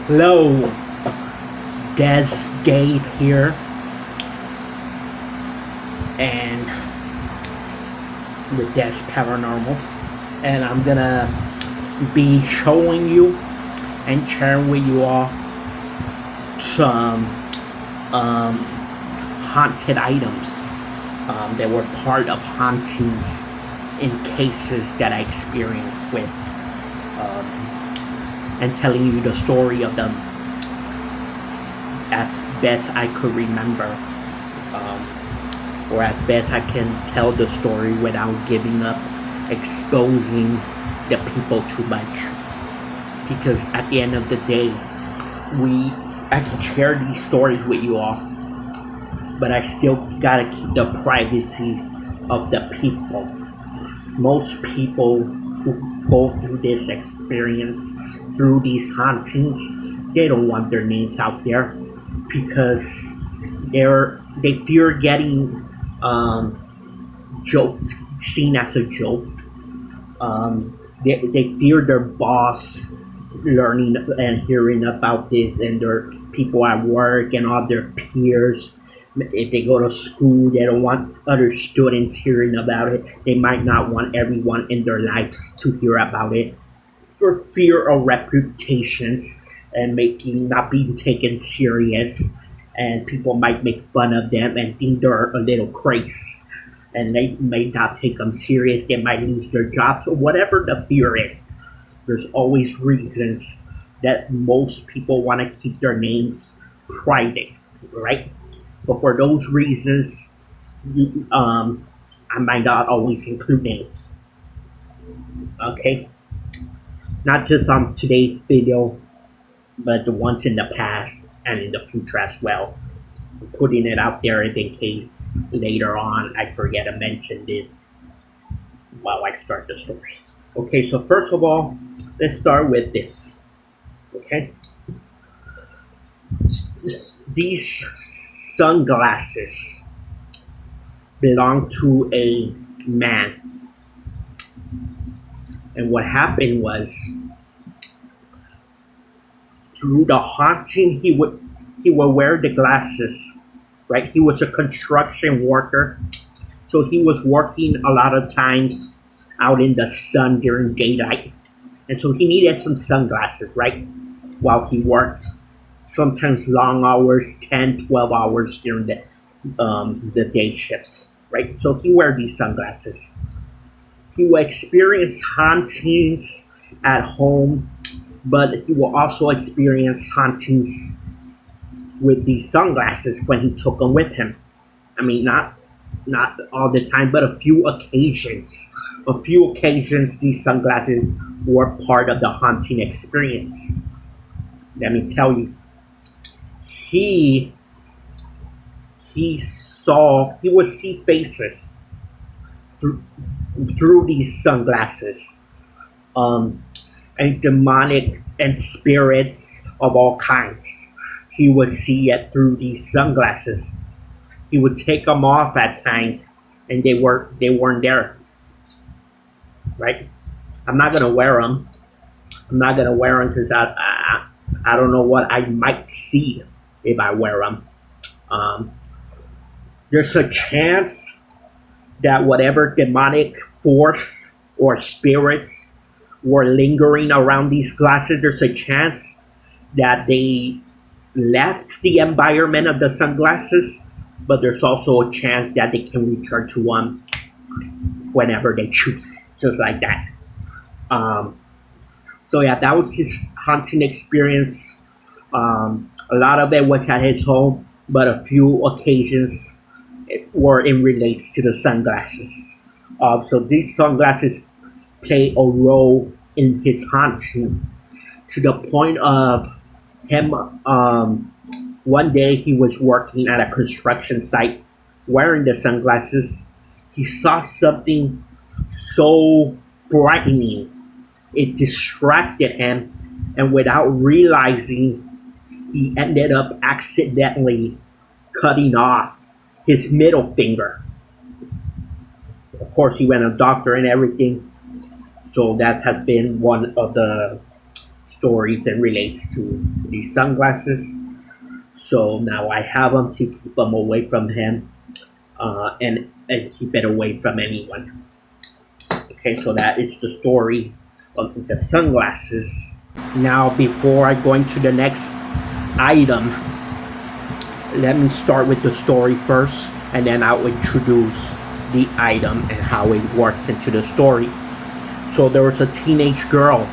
Hello, Des Dave here, and with Dez-Paranormal, and I'm gonna be showing you and sharing with you all some haunted items that were part of hauntings in cases that I experienced with. And telling you the story of them as best I could remember, or as best I can tell the story without giving up, exposing the people too much. Because at the end of the day, I can share these stories with you all, but I still gotta keep the privacy of the people. Most people who go through this experience, through these hauntings, they don't want their names out there because they fear getting joked, seen as a joke. They fear their boss learning and hearing about this, and their people at work and all their peers. If they go to school, they don't want other students hearing about it. They might not want everyone in their lives to hear about it, for fear of reputations and not being taken serious, and people might make fun of them and think they're a little crazy, and they may not take them serious. They might lose their jobs, or whatever the fear is. There's always reasons that most people want to keep their names private, right? But for those reasons, I might not always include names. Okay? Not just on today's video, but the ones in the past and in the future as well. I'm putting it out there in case later on I forget to mention this while I start the stories. Okay, so first of all, let's start with this. Okay? These sunglasses belong to a man. And what happened was, through the haunting, he would wear the glasses, right? He was a construction worker, so he was working a lot of times out in the sun during daylight, and so he needed some sunglasses, right? While he worked, sometimes long hours, 10, 12 hours during the day shifts, right? So he wear these sunglasses. He will experience hauntings at home, but he will also experience hauntings with these sunglasses when he took them with him. I mean, not all the time, but a few occasions. A few occasions, these sunglasses were part of the haunting experience. Let me tell you, he would see faces through these sunglasses, and demonic and spirits of all kinds. He would see it through these sunglasses. He would take them off at times, and they weren't there. Right? I'm not gonna wear them. I'm not gonna wear them because I don't know what I might see if I wear them. There's a chance that whatever demonic force or spirits were lingering around these glasses, there's a chance that they left the environment of the sunglasses, but there's also a chance that they can return to one whenever they choose, just like that. So yeah, that was his haunting experience. A lot of it was at his home, but a few occasions were in relates to the sunglasses. So these sunglasses play a role in his haunting, to the point of him. One day he was working at a construction site wearing the sunglasses. He saw something so frightening, it distracted him, and without realizing, he ended up accidentally cutting off his middle finger. Of course, he went to a doctor and everything, so that has been one of the stories that relates to these sunglasses. So now I have them to keep them away from him, and keep it away from anyone. Okay, so that is the story of the sunglasses. Now, before I go into the next item, let me start with the story first, and then I'll introduce the item and how it works into the story. So there was a teenage girl.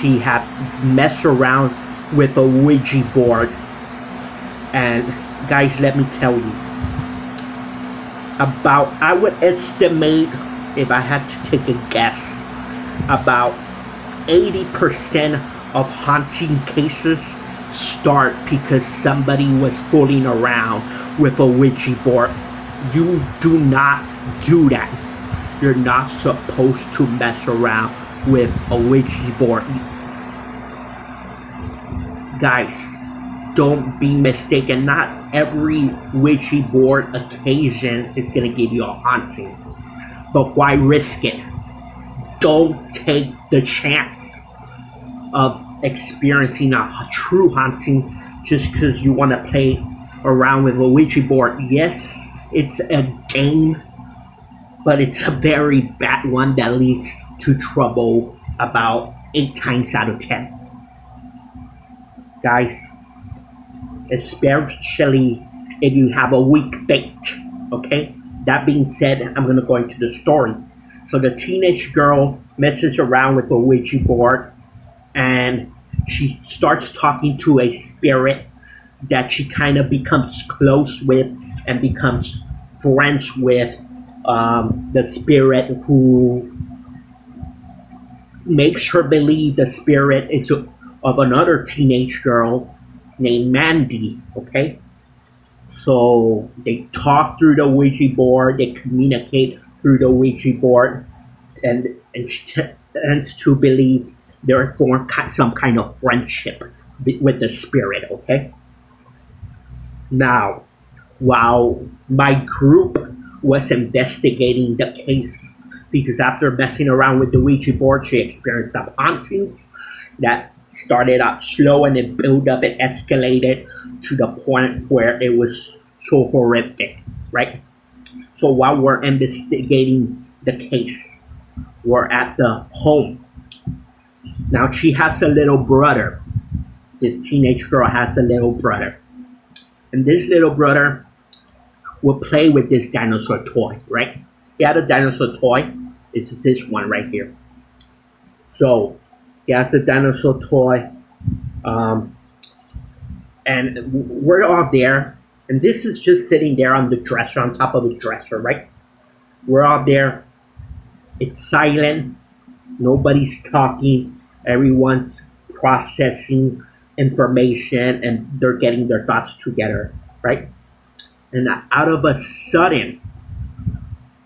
She had messed around with a Ouija board, and guys, let me tell you, I would estimate, if I had to take a guess, about 80% of haunting cases start because somebody was fooling around with a Ouija board. You do not do that. You're not supposed to mess around with a Ouija board. Guys, don't be mistaken. Not every Ouija board occasion is going to give you a haunting. But why risk it? Don't take the chance of experiencing a true haunting just because you want to play around with a Ouija board. Yes, it's a game, but it's a very bad one that leads to trouble about 8 times out of 10. Guys, especially if you have a weak faith, okay? That being said, I'm going to go into the story. So the teenage girl messes around with the Ouija board, and she starts talking to a spirit that she kind of becomes close with and becomes friends with, the spirit who makes her believe the spirit is of another teenage girl named Mandy, okay? So they talk through the Ouija board, they communicate through the Ouija board, and she tends to believe they're formed some kind of friendship with the spirit, okay? Now, while my group was investigating the case, because after messing around with the Ouija board, she experienced some hauntings that started out slow and it built up and escalated to the point where it was so horrific, right? So while we're investigating the case, we're at the home. Now she has a little brother. This teenage girl has a little brother. And this little brother will play with this dinosaur toy, right? He had a dinosaur toy. It's this one right here. So he has the dinosaur toy. And we're all there. And this is just sitting there on the dresser, on top of the dresser, right? We're all there. It's silent. Nobody's talking. Everyone's processing information and they're getting their thoughts together, right? And out of a sudden,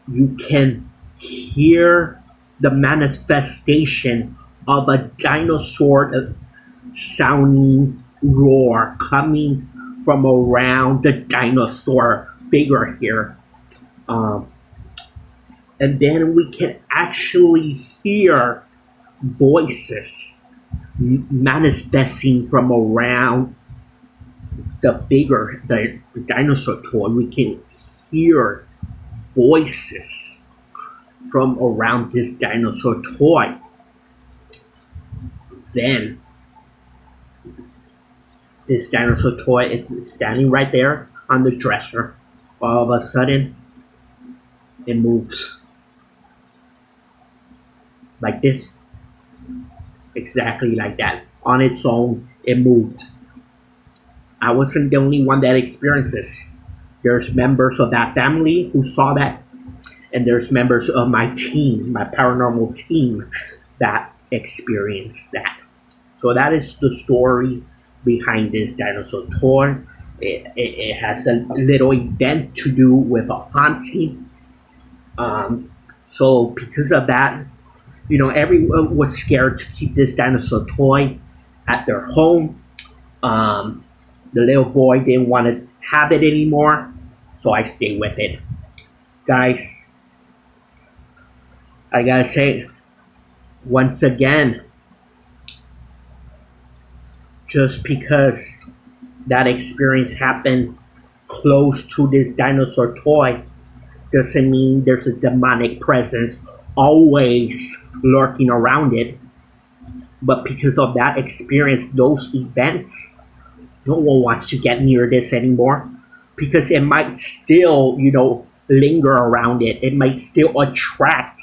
you can hear the manifestation of a dinosaur sounding roar coming from around the dinosaur figure here. And then we can actually hear voices manifesting from around the figure, the dinosaur toy. We can hear voices from around this dinosaur toy. Then this dinosaur toy is standing right there on the dresser. All of a sudden, it moves like this. Exactly like that. On its own, it moved. I wasn't the only one that experienced this. There's members of that family who saw that, and there's members of my team, my paranormal team, that experienced that. So that is the story behind this dinosaur toy. It has a little event to do with a haunting. So because of that, everyone was scared to keep this dinosaur toy at their home. The little boy didn't want to have it anymore, so I stayed with it. Guys, I gotta say, once again, just because that experience happened close to this dinosaur toy doesn't mean there's a demonic presence always lurking around it. But because of that experience, those events, no one wants to get near this anymore because it might still, linger around it. It might still attract,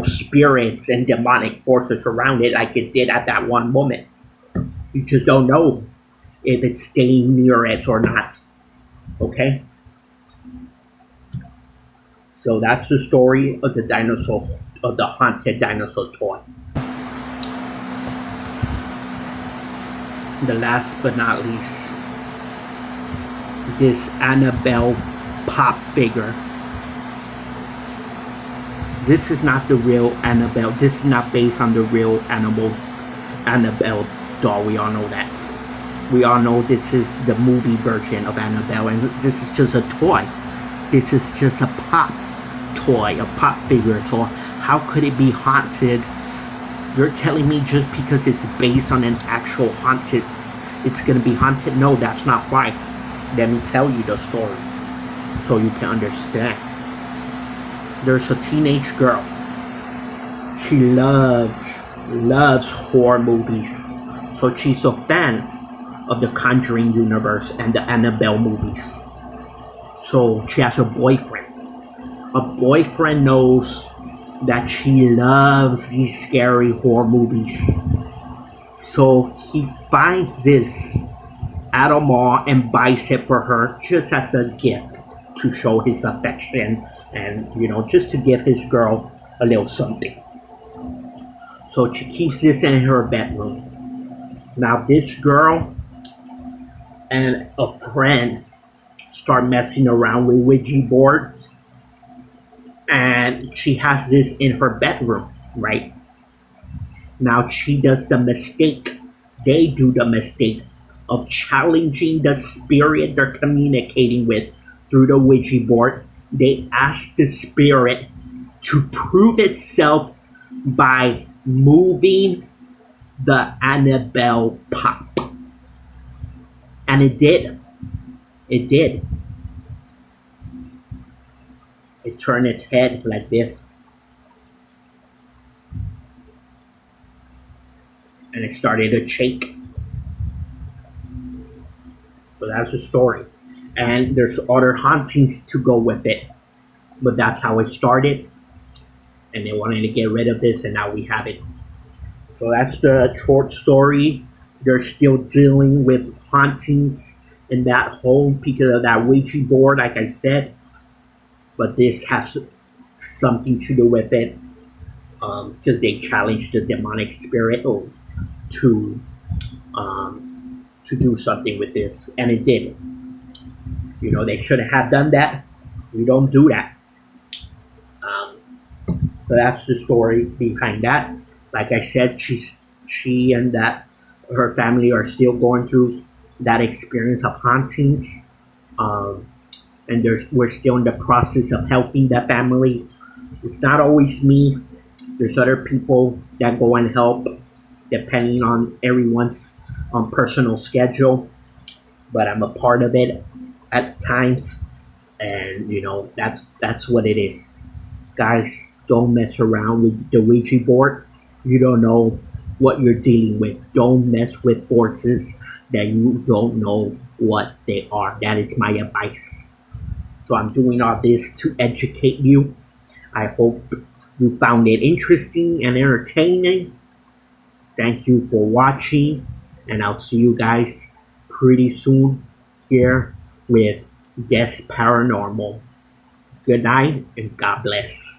spirits and demonic forces around it like it did at that one moment. You just don't know if it's staying near it or not. Okay? So that's the story of the haunted dinosaur toy. The last but not least, this Annabelle pop figure. This is not the real Annabelle. This is not based on the real Annabelle doll. We all know that. We all know this is the movie version of Annabelle, and this is just a toy. This is just a pop toy, a pop figure. So how could it be haunted? You're telling me just because it's based on an actual haunted, it's gonna be haunted? No, that's not why. Let me tell you the story so you can understand. There's a teenage girl. She loves horror movies. So she's a fan of the Conjuring universe and the Annabelle movies. So she has a boyfriend. A boyfriend knows that she loves these scary horror movies. So he finds this at a mall and buys it for her just as a gift to show his affection and, just to give his girl a little something. So she keeps this in her bedroom. Now this girl and a friend start messing around with Ouija boards, and she has this in her bedroom, right? Now she does the mistake, they do the mistake of challenging the spirit they're communicating with through the Ouija board. They ask the spirit to prove itself by moving the Annabelle pop. And it did. It did. It turned its head like this. And it started to shake. So that's the story. And there's other hauntings to go with it. But that's how it started. And they wanted to get rid of this, and now we have it. So that's the short story. They're still dealing with hauntings in that home because of that Ouija board, like I said. But this has something to do with it. Because they challenged the demonic spirit to do something with this, and it did. They shouldn't have done that. We don't do that. So that's the story behind that. Like I said, she and her family are still going through that experience of hauntings, and we're still in the process of helping that family. It's not always me. There's other people that go and help, depending on everyone's personal schedule. But I'm a part of it at times, and that's what it is. Guys, don't mess around with the Ouija board. You don't know what you're dealing with. Don't mess with forces that you don't know what they are. That is my advice. So I'm doing all this to educate you. I hope you found it interesting and entertaining. Thank you for watching, and I'll see you guys pretty soon here with Dez-Paranormal. Good night and God bless.